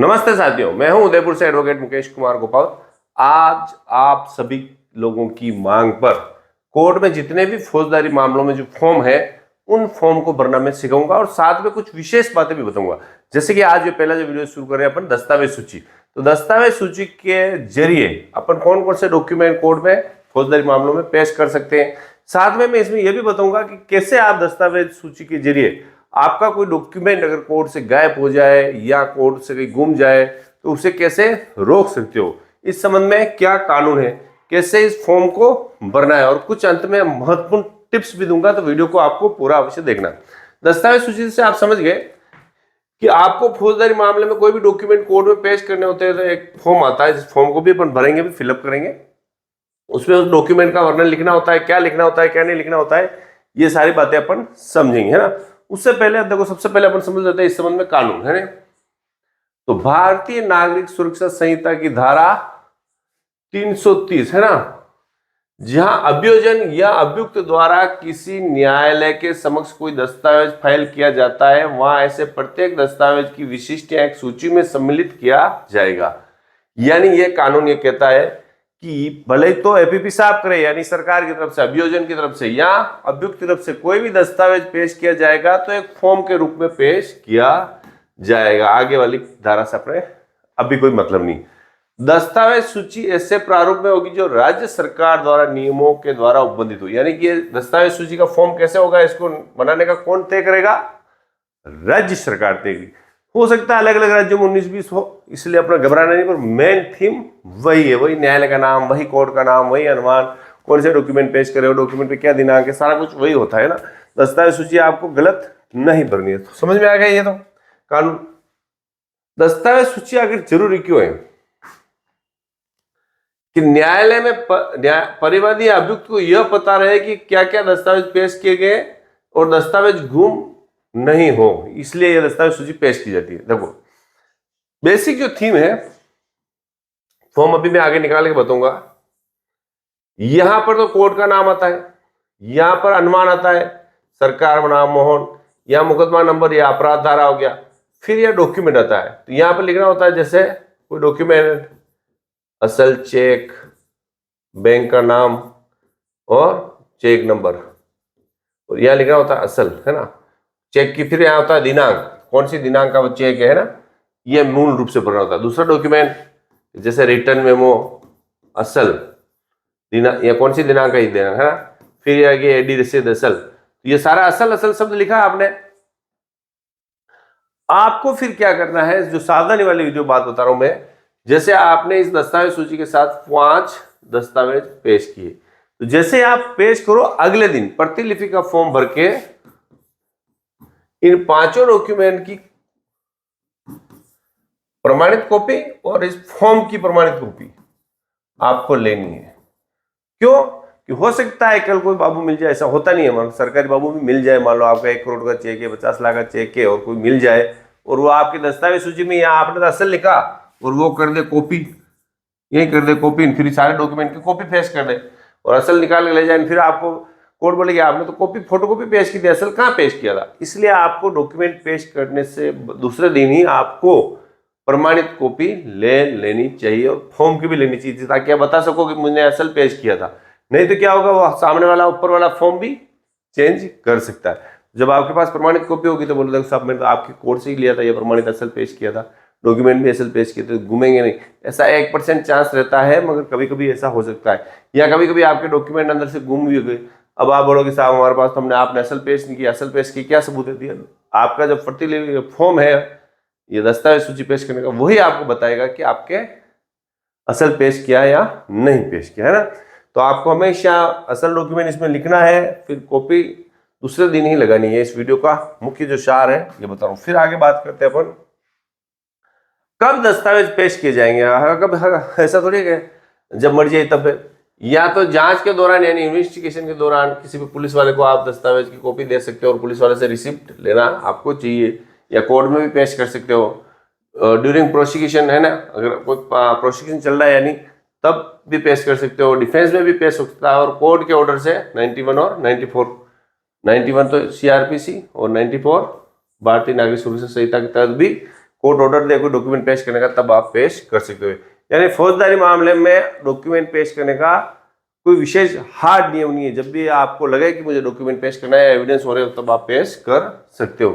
नमस्ते साथियों, मैं हूं उदयपुर से एडवोकेट मुकेश कुमार गोपाल। आज आप सभी लोगों की मांग पर कोर्ट में जितने भी फौजदारी मामलों में जो फॉर्म है उन फॉर्म को भरना मैं सिखाऊंगा और साथ में कुछ विशेष बातें भी बताऊंगा। जैसे कि आज जो पहला जो वीडियो शुरू कर रहे हैं अपन दस्तावेज सूची, तो दस्तावेज सूची के जरिए अपन कौन कौन से डॉक्यूमेंट कोर्ट में फौजदारी मामलों में पेश कर सकते हैं। साथ में मैं इसमें यह भी बताऊंगा कि कैसे आप दस्तावेज सूची के जरिए आपका कोई डॉक्यूमेंट अगर कोर्ट से गायब हो जाए या कोर्ट से कहीं गुम जाए तो उसे कैसे रोक सकते हो। इस संबंध में क्या कानून है, कैसे इस फॉर्म को भरना है और कुछ अंत में महत्वपूर्ण टिप्स भी दूंगा, तो वीडियो को आपको पूरा अवश्य देखना। दस्तावेज सूची से आप समझ गए कि आपको फौजदारी मामले में कोई भी डॉक्यूमेंट कोर्ट में पेश करने होते हैं तो एक फॉर्म आता है, जिस फॉर्म को भी अपन भरेंगे, भी फिलअप करेंगे। उसमें उस डॉक्यूमेंट का वर्णन लिखना होता है, क्या लिखना होता है क्या नहीं लिखना होता है, ये सारी बातें अपन समझेंगे, है ना। उससे पहले देखो, सबसे पहले अपन समझ लेते हैं इस संबंध में कानून, है ना। तो भारतीय नागरिक सुरक्षा संहिता की धारा 330, है ना, जहां अभियोजन या अभियुक्त द्वारा किसी न्यायालय के समक्ष कोई दस्तावेज फाइल किया जाता है, वहां ऐसे प्रत्येक दस्तावेज की विशिष्ट एक सूची में सम्मिलित किया जाएगा। यानी यह कानून ये कहता है कि भले तो एपीपी साहब करे, यानी सरकार की तरफ से, अभियोजन की तरफ से या अभियुक्त की तरफ से कोई भी दस्तावेज पेश किया जाएगा तो एक फॉर्म के रूप में पेश किया जाएगा। आगे वाली धारा से अपने अभी कोई मतलब नहीं। दस्तावेज सूची ऐसे प्रारूप में होगी जो राज्य सरकार द्वारा नियमों के द्वारा उपबंधित हो। यानी कि ये दस्तावेज सूची का फॉर्म कैसे होगा, इसको बनाने का कौन तय करेगा? राज्य सरकार तय करेगी। हो सकता है अलग अलग राज्यों में 19-20 हो, इसलिए अपना घबराना नहीं, पर मेन थीम वही है, वही न्यायालय का नाम, वही कोर्ट का नाम, वही अनुमान, कौन से डॉक्यूमेंट पेश करे, डॉक्यूमेंट पे क्या दिनांक है, सारा कुछ वही होता है ना। दस्तावेज सूची आपको गलत नहीं भरनी है। तो समझ में आ गया ये तो कानून। दस्तावेज सूची आखिर जरूरी क्यों है? कि न्यायालय में परिवादी या अभियुक्त को यह पता रहे कि क्या क्या दस्तावेज पेश किए गए और दस्तावेज गुम नहीं हो, इसलिए यह दस्तावेज सूची पेश की जाती है। देखो बेसिक जो थीम है, फॉर्म अभी मैं आगे निकाल के बताऊंगा। यहां पर तो कोर्ट का नाम आता है, यहां पर अनुमान आता है, सरकार बनाम मोहन, या मुकदमा नंबर या अपराध धारा हो गया, फिर यह डॉक्यूमेंट आता है। तो यहां पर लिखना होता है जैसे कोई डॉक्यूमेंट, असल चेक, बैंक का नाम और चेक नंबर, और यहां लिखना होता है असल, है ना, चेक की। फिर यहाँ होता है दिनांक, कौन सी दिनांक का वो चेक है ना, ये मूल रूप से भरना होता है। दूसरा डॉक्यूमेंट जैसे रिटर्न मेमो, असल दिनांक, या कौन सी दिनांक का ही देना है ना, फिर आगे एडी रसीद असल, तो ये सारा असल असल शब्द लिखा है आपने। आपको फिर क्या करना है, जो सावधानी वाली जो बात बता रहा हूं मैं, जैसे आपने इस दस्तावेज सूची के साथ 5 दस्तावेज पेश किए, तो जैसे आप पेश करो अगले दिन प्रतिलिपि का फॉर्म भर के इन 5 डॉक्यूमेंट की प्रमाणित कॉपी और इस फॉर्म की प्रमाणित कॉपी आपको लेनी है। क्यों? कि हो सकता है कल कोई बाबू मिल जाए, ऐसा होता नहीं है, मान सरकारी बाबू भी मिल जाए, मान लो आपका 1 करोड़ का चेक है, 50 लाख का चेक है, और कोई मिल जाए और वो आपकी दस्तावेज सूची में, यहाँ आपने तो असल लिखा और वो कर दे कॉपी, यही कर दे कॉपी, फिर सारे डॉक्यूमेंट की कॉपी पेश कर दे और असल निकाल के ले जाए, फिर आपको कोर्ट बोलेगी आपने तो कॉपी फोटोकॉपी पेश की थी, असल कहाँ पेश किया था। इसलिए आपको डॉक्यूमेंट पेश करने से दूसरे दिन ही आपको प्रमाणित कॉपी ले लेनी चाहिए और फॉर्म की भी लेनी चाहिए, ताकि आप बता सको कि मुझे असल पेश किया था। नहीं तो क्या होगा, वो सामने वाला ऊपर वाला फॉर्म भी चेंज कर सकता है। जब आपके पास प्रमाणित कॉपी होगी तो बोलो साहब मैंने तो आपके कोर्ट से ही लिया था, ये प्रमाणित असल पेश किया था, डॉक्यूमेंट भी असल पेश किए थे, घूमेंगे नहीं। ऐसा 1% चांस रहता है, मगर कभी कभी ऐसा हो सकता है, या कभी कभी आपके डॉक्यूमेंट अंदर से गुम भी गए। अब आप बोलोगे साहब हमारे पास तो हमने आपने असल पेश नहीं किया, असल पेश की क्या सबूत है दिया? आपका जो प्रतिलिपि फॉर्म है, ये दस्तावेज सूची पेश करने का, वही आपको बताएगा कि आपके असल पेश किया या नहीं पेश किया, है ना। तो आपको हमेशा असल डॉक्यूमेंट इसमें लिखना है, फिर कॉपी दूसरे दिन ही लगानी है। इस वीडियो का मुख्य जो सार है ये बता रहा हूं। फिर आगे बात करते हैं अपन कब दस्तावेज पेश किए जाएंगे। कब, ऐसा थोड़ी है जब मर्जी है तब, या तो जांच के दौरान यानी इन्वेस्टिगेशन के दौरान किसी भी पुलिस वाले को आप दस्तावेज की कॉपी दे सकते हो और पुलिस वाले से रिसिप्ट लेना आपको चाहिए, या कोर्ट में भी पेश कर सकते हो ड्यूरिंग प्रोसिक्यूशन, है ना, अगर कोई प्रोसिक्यूशन चल रहा है यानी तब भी पेश कर सकते हो, डिफेंस में भी पेश हो सकता है, और कोर्ट के ऑर्डर से 91 और 94, 91 तो सीआरपीसी और 94 भारतीय नागरिक सुरक्षा संहिता के तहत भी कोर्ट ऑर्डर दे कोई डॉक्यूमेंट पेश करने का, तब आप पेश कर सकते हो। यानी फौजदारी मामले में डॉक्यूमेंट पेश करने का कोई विशेष हार्ड नियम नहीं है। जब भी आपको लगे कि मुझे डॉक्यूमेंट पेश करना है, एविडेंस हो रहे हो, तब आप पेश कर सकते हो।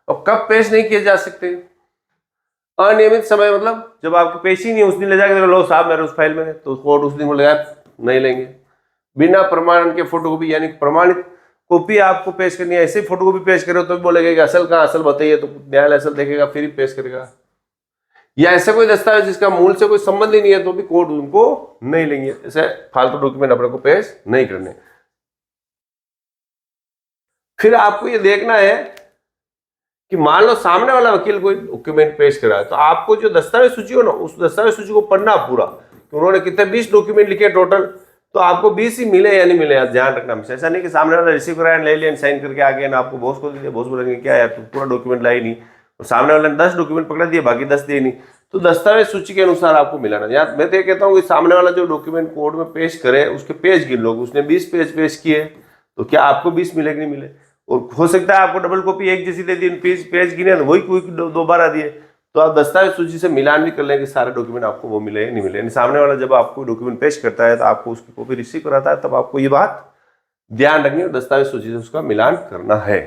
और कब पेश नहीं किए जा सकते? अनियमित समय, मतलब जब आपकी पेश ही नहीं, उस दिन ले जाकर लो साहब मेरे उस फाइल में, तो कोर्ट उस दिन लगाया नहीं लेंगे। बिना प्रमाणन के फोटोकॉपी, यानी प्रमाणित कॉपी आपको पेश करनी है, ऐसे फोटोकॉपी पेश करो तो भी बोलेगा कि असल कहाँ, असल बताइए, तो न्यायालय असल देखेगा फिर ही पेश करेगा। या ऐसा कोई दस्तावेज जिसका मूल से कोई संबंध ही नहीं है, तो भी कोर्ट उनको नहीं लेंगे। ऐसे फालतू डॉक्यूमेंट अपने को पेश नहीं करने। फिर आपको ये देखना है कि मान लो सामने वाला वकील कोई डॉक्यूमेंट पेश करा है, तो आपको जो दस्तावेज सूची हो ना, उस दस्तावेज सूची को पढ़ना पूरा, तो उन्होंने कितने 20 डॉक्यूमेंट लिखे टोटल, तो आपको 20 ही मिले या नहीं मिले, आप ध्यान रखना हमेशा। ऐसा नहीं कि सामने वाला रिसीव कराया, ले लिया, साइन करके आ गया ना, आपको बॉस को दिया, बॉस बोलेंगे क्या यार तू पूरा डॉक्यूमेंट लाई नहीं, और सामने वाले ने 10 डॉक्यूमेंट पकड़ा दिए, बाकी 10 दिए नहीं, तो दस्तावेज सूची के अनुसार आपको मिलाना। यार मैं तो ये कहता हूँ कि सामने वाला जो डॉक्यूमेंट कोर्ट में पेश करे, उसके पेज गिन लो, उसने 20 पेज पेश किए, तो क्या आपको 20 मिले कि नहीं मिले? और हो सकता है आपको डबल कॉपी एक जैसी दे दी, पेज गिने तो वही कोई दोबारा दिए, तो आप दस्तावेज सूची से मिलान भी कर लेंगे सारे डॉक्यूमेंट आपको वो मिले नहीं मिले। सामने वाला जब आपको डॉक्यूमेंट पेश करता है तो आपको उसकी कॉपी रिसीव कराता है, तब आपको ये बात ध्यान रखनी है, दस्तावेज सूची से उसका मिलान करना है।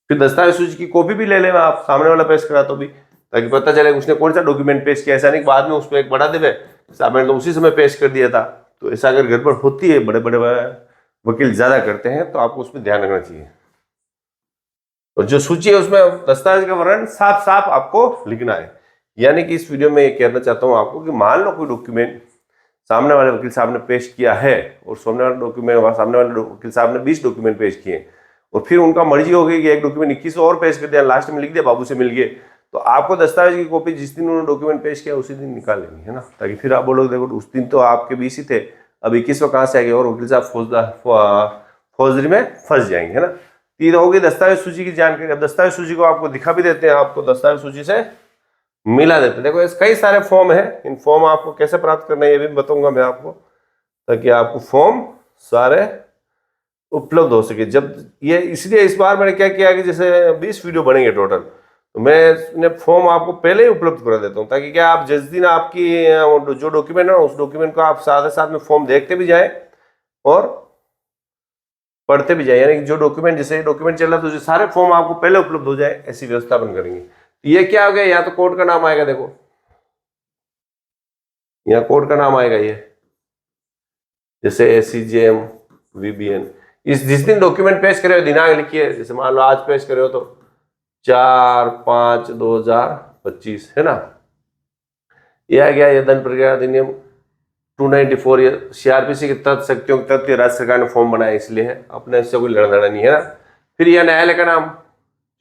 फिर दस्तावेज सूची की कॉपी भी ले लेना आप, सामने वाला पेश करा तो भी, ताकि पता चले उसने कौन सा डॉक्यूमेंट पेश किया। ऐसा नहीं बाद में उसमें एक बड़ा देवे, सामने तो उसी समय पेश कर दिया था, तो ऐसा अगर गड़बड़ होती है, बड़े बड़े वकील ज्यादा करते हैं, तो आपको उसमें ध्यान रखना चाहिए। और जो सूची है उसमें दस्तावेज का वर्णन साफ साफ आपको लिखना है। यानी कि इस वीडियो में ये कहना चाहता हूं आपको कि मान लो कोई डॉक्यूमेंट सामने वाले वकील साहब ने पेश किया है, और सामने वाले वकील साहब ने 20 डॉक्यूमेंट पेश किए, और फिर उनका मर्जी हो गई कि एक डॉक्यूमेंट 21 और पेश कर दिया, लास्ट में लिख दिया बाबू से मिल गए, तो आपको दस्तावेज की कॉपी जिस दिन उन्होंने डॉक्यूमेंट पेश किया उसी दिन निकाल लेनी है ना, ताकि फिर आप बोलोगे देखो उस दिन तो आपके 20 ही थे, अब 21वां कहाँ से आ गया, और वकील साहब फौजदारी में फंस जाएंगे, है ना। ये होगी दस्तावेज सूची की जानकारी। अब दस्तावेज सूची को आपको दिखा भी देते हैं, आपको दस्तावेज सूची से मिला देते हैं। देखो कई सारे फॉर्म है, इन फॉर्म आपको कैसे प्राप्त करना है ये भी बताऊंगा मैं आपको, ताकि आपको फॉर्म सारे उपलब्ध हो सके। जब ये इसलिए इस बार मैंने क्या किया कि जैसे 20 वीडियो बनेंगे टोटल, तो मैं फॉर्म आपको पहले ही उपलब्ध करा देता हूँ, ताकि क्या आप जिस दिन आपकी जो डॉक्यूमेंट है उस डॉक्यूमेंट को आप साथ साथ में फॉर्म देखते भी जाए और पढ़ते भी जाए। यानी कि जो डॉक्यूमेंट, जैसे डॉक्यूमेंट चल रहा है तो जो सारे फॉर्म आपको पहले उपलब्ध हो जाए, ऐसी व्यवस्था अपन करेंगे। तो ये क्या हो गया, या तो कोर्ट का नाम आएगा, देखो यहाँ कोर्ट का नाम आएगा, ये जैसे ACJM VBN, इस जिस दिन डॉक्यूमेंट पेश करे हो दिनांक लिखिए, जैसे मान लो आज पेश करे हो तो 4/5/2025, है ना। ये आ गया, ये दंड प्रक्रिया अधिनियम 294, ये CRPC के तहत शक्तियों के तहत राज्य सरकार ने फॉर्म बनाया, इसलिए है, अपने इससे कोई लड़ना नहीं है ना। फिर यह न्यायालय का नाम,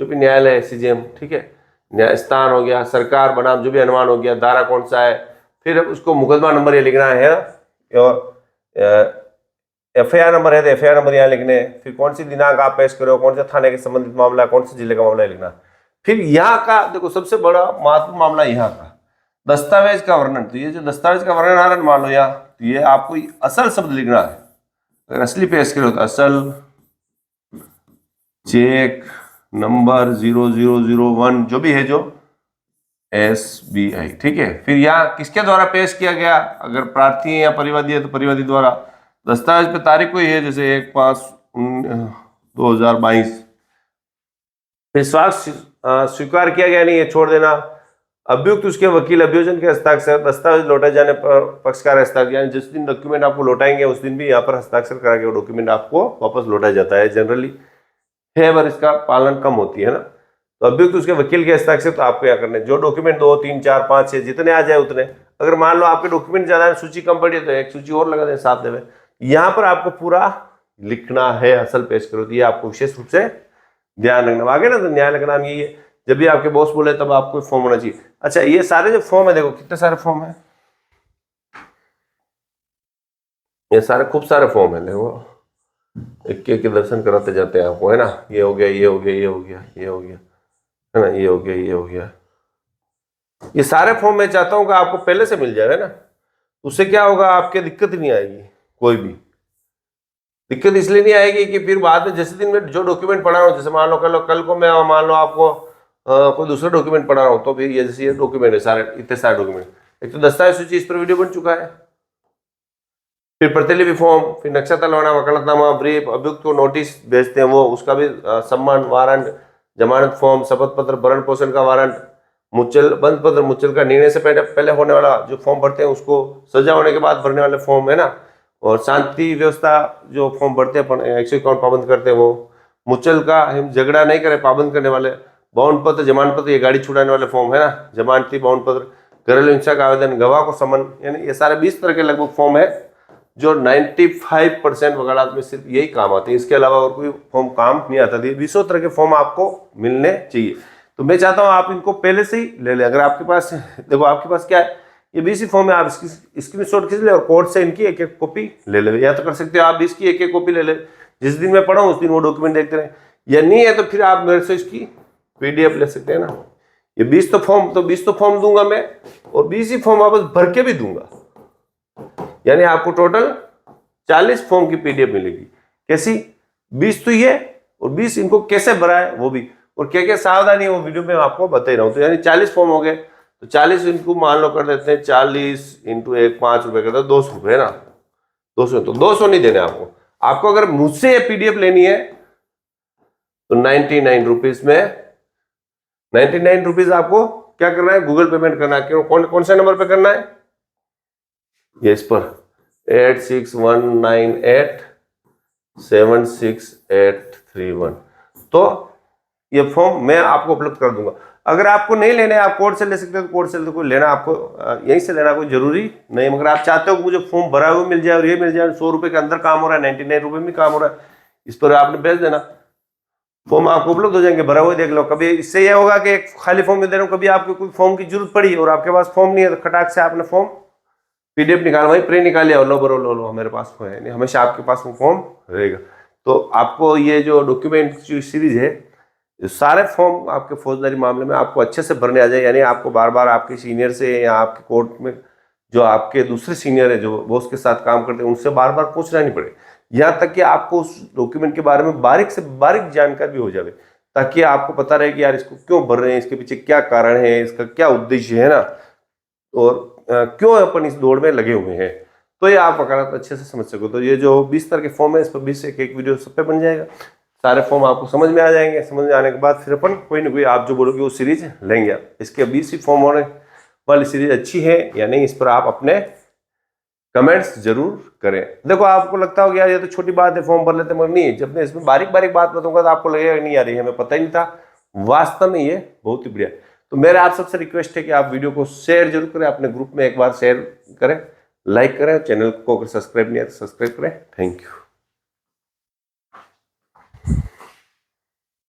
जो भी न्यायालय है ACJM, ठीक है, न्याय स्थान हो गया, सरकार बनाम जो भी अनुमान हो गया, धारा कौन सा है, फिर उसको मुकदमा नंबर ये लिखना है, और FIR नंबर है तो FIR नंबर यहाँ लिखने हैं, फिर कौन सी दिनांक आप पेश करो, कौन से थाने के संबंधित मामला, कौन से जिले का मामला लिखना। फिर यहाँ का देखो सबसे बड़ा महत्वपूर्ण मामला यहाँ का दस्तावेज का वर्णन। तो ये जो दस्तावेज का वर्णन आ रहा है मान लो यहाँ, तो ये आपको असल शब्द लिखना है। अगर असली पेश करो तो असल, चेक नंबर 0001 जो भी है, जो SBI, ठीक है। फिर यहाँ किसके द्वारा पेश किया गया, अगर प्रार्थी है या परिवादी है तो परिवादी द्वारा। दस्तावेज पे तारीख कोई है, जैसे 1/5/2022। फिर स्वीकार किया गया नहीं है, छोड़ देना। अभियुक्त उसके वकील अभियोजन के हस्ताक्षर, दस्तावेज लौटाए जाने पर पक्षकार हस्ताक्षर, यानी जिस दिन डॉक्यूमेंट आपको लौटाएंगे उस दिन भी यहाँ पर हस्ताक्षर करा के वो डॉक्यूमेंट आपको वापस लौटाया जाता है। जनरली है पर इसका पालन कम होती है ना। तो अभियुक्त उसके वकील के हस्ताक्षर तो आपको यहाँ करने, जो डॉक्यूमेंट 2, 3, 4, 5, 6 जितने आ जाए उतने। अगर मान लो आपके डॉक्यूमेंट ज्यादा है, सूची कम पड़ी है, तो एक सूची और लगा दें साथ में। यहाँ पर आपको पूरा लिखना है, असल पेश करो, तो ये आपको विशेष रूप से ध्यान रखना। आगे ना तो न्यायालय का नाम यही है, जब भी आपके बॉस बोले तब आपको फॉर्म होना चाहिए। अच्छा, ये सारे जो फॉर्म है, देखो कितने सारे फॉर्म है, ये सारे खूब सारे फॉर्म है। देखो एक के दर्शन कराते जाते हैं आपको, है ना। ये हो गया, ये हो गया, ये हो गया, ये हो गया, है ना, ये हो गया, ये हो गया। ये सारे फॉर्म मैं चाहता हूँ कि आपको पहले से मिल जाए ना, उससे क्या होगा, आपके दिक्कत नहीं आएगी। कोई भी दिक्कत इसलिए नहीं आएगी कि फिर बाद में जैसे दिन में जो डॉक्यूमेंट पढ़ा हूँ, जैसे मान लो कल को मैं मान लो आपको कोई दूसरा डॉक्यूमेंट पढ़ा रहा हूँ तो भी ये जैसे ये डॉक्यूमेंट है सारे, इतने सारे डॉक्यूमेंट, एक तो दस्तावेज सूची इस पर वीडियो बन चुका है, फिर प्रतिलिपि फॉर्म, फिर नक्शा तलवाना, वकालतनामा, ब्रीफ, अभियुक्त को नोटिस भेजते हैं वो, उसका भी सम्मान, वारंट, जमानत फॉर्म, शपथ पत्र, भरण पोषण का वारंट, मुचल बंद पत्र, मुचल का निर्णय से पहले होने वाला जो फॉर्म भरते हैं उसको, सजा होने के बाद भरने वाले फॉर्म है ना, और शांति व्यवस्था जो फॉर्म भरते हैं अपन 151 पाबंद करते हैं वो, मुचल का हम झगड़ा नहीं करें पाबंद करने वाले, बाउंड पत्र, जमानत पत्र, ये गाड़ी छुड़ाने वाले फॉर्म है ना, जमानती बाउंड पत्र, घरेलू हिंसा का आवेदन, गवाह को समन, यानी ये सारे 20 तरह के लगभग फॉर्म है जो 95% वकालत में सिर्फ यही काम आते हैं, इसके अलावा और कोई फॉर्म काम नहीं आता। 20 तरह के फॉर्म आपको मिलने चाहिए, तो मैं चाहता हूं आप इनको पहले से ही ले लें। अगर आपके पास देखो आपके पास क्या है, ये 20 फॉर्म है, आप इसकी स्क्रीनशॉट खींच ले और कोर्ट से इनकी एक एक कॉपी ले ले, या तो कर सकते हो आप इसकी एक एक कॉपी ले ले, जिस दिन मैं पढ़ा उस दिन वो डॉक्यूमेंट देखते रहे, या नहीं है तो फिर आप मेरे से इसकी PDF ले सकते हैं ना। ये 20 तो फॉर्म दूंगा मैं, और 20 ही फॉर्म वापस भर के भी दूंगा, यानी आपको टोटल 40 फॉर्म की PDF मिलेगी। कैसी? 20 तो ये, और 20 इनको कैसे भरा है वो भी, और क्या क्या सावधानी है वो वीडियो में आपको बता ही रहा हूं। तो यानी 40 फॉर्म हो गए, तो 40 इनको मान लो कर देते हैं 40 इंटू 1 5 रुपए करते हैं 200 रुपए है ना, 200, तो 200 नहीं देने आपको। आपको अगर मुझसे ये PDF लेनी है तो 99 रुपीज में 99 रुपीज आपको क्या करना है, गूगल पेमेंट करना है। क्यों, कौन से नंबर पे करना है, ये इस पर 8619876831, तो ये फॉर्म मैं आपको उपलब्ध कर दूंगा। अगर आपको नहीं लेना है, आप कोर्ट से ले सकते हो, तो कोर्ट से तो कोई लेना आपको यहीं से लेना कोई जरूरी नहीं, मगर आप चाहते हो कि मुझे फॉर्म भरा हुआ मिल जाए और ये मिल जाए, 100 रुपए के अंदर काम हो रहा है, 99 रुपए में काम हो रहा है, इस पर आपने भेज देना, फॉर्म आपको उपलब्ध हो जाएंगे, भरा हुआ देख लो। कभी इससे यह होगा कि एक खाली फॉर्म में दे रहा हूँ, कभी आपको कोई फॉर्म की जरूरत पड़ी और आपके पास फॉर्म नहीं है, तो खटाक से आपने फॉर्म PDF निकाल, वही प्रिंट निकाल लिया, लो बरो लो मेरे पास है नहीं, हमेशा आपके पास वो फॉर्म रहेगा। तो आपको ये जो डॉक्यूमेंट सीरीज है, सारे फॉर्म आपके फौजदारी मामले में आपको अच्छे से भरने आ जाए, यानी आपको बार बार आपके सीनियर से या आपके कोर्ट में जो आपके दूसरे सीनियर है जो बॉस के साथ काम करते हैं उनसे बार बार पूछना नहीं पड़े, यहाँ तक कि आपको उस डॉक्यूमेंट के बारे में बारीक से बारीक जानकारी भी हो जाए, ताकि आपको पता रहे कि यार इसको क्यों भर रहे हैं, इसके पीछे क्या कारण है, इसका क्या उद्देश्य है ना, और क्यों अपन इस दौड़ में लगे हुए हैं। तो ये आप वकालत अच्छे से समझ सको। तो ये जो 20 तरह के फॉर्म है, इस पर 20 एक वीडियो सब पे बन जाएगा, सारे फॉर्म आपको समझ में आ जाएंगे। समझ में आने के बाद फिर अपन कोई ना कोई आप जो बोलोगे वो सीरीज लेंगे। आप इसके 20 फॉर्म होने वाली सीरीज अच्छी है या नहीं, इस पर आप अपने कमेंट्स जरूर करें। देखो आपको लगता होगा यार ये तो छोटी बात है, फॉर्म भर लेते, मगर नहीं, जब मैं इसमें बारीक बारीक बात बताऊंगा तो आपको लगेगा नहीं यार ये हमें पता ही नहीं था, वास्तव में ये बहुत ही बढ़िया। तो मेरा आप सबसे रिक्वेस्ट है कि आप वीडियो को शेयर जरूर करें, अपने ग्रुप में एक बार शेयर करें, लाइक करें, चैनल को अगर सब्सक्राइब नहीं है तो सब्सक्राइब करें। Thank you.